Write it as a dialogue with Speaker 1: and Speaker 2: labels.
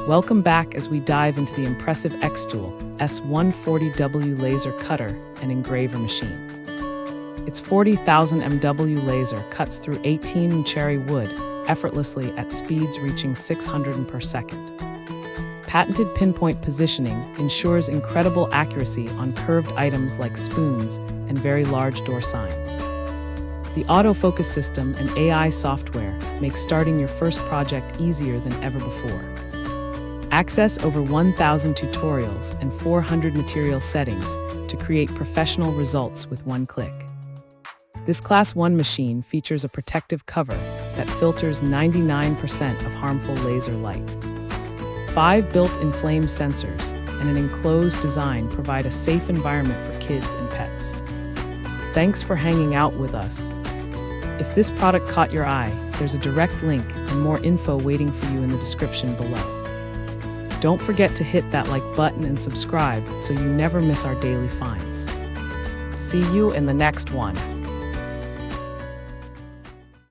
Speaker 1: Welcome back as we dive into the impressive xTool S140W Laser Cutter and Engraver machine. Its 40,000 MW laser cuts through 18 cherry wood effortlessly at speeds reaching 600 per second. Patented pinpoint positioning ensures incredible accuracy on curved items like spoons and very large door signs. The autofocus system and AI software make starting your first project easier than ever before. Access over 1,000 tutorials and 400 material settings to create professional results with one click. This Class 1 machine features a protective cover that filters 99% of harmful laser light. 5 built-in flame sensors and an enclosed design provide a safe environment for kids and pets. Thanks for hanging out with us. If this product caught your eye, there's a direct link and more info waiting for you in the description below. Don't forget to hit that like button and subscribe so you never miss our daily finds. See you in the next one.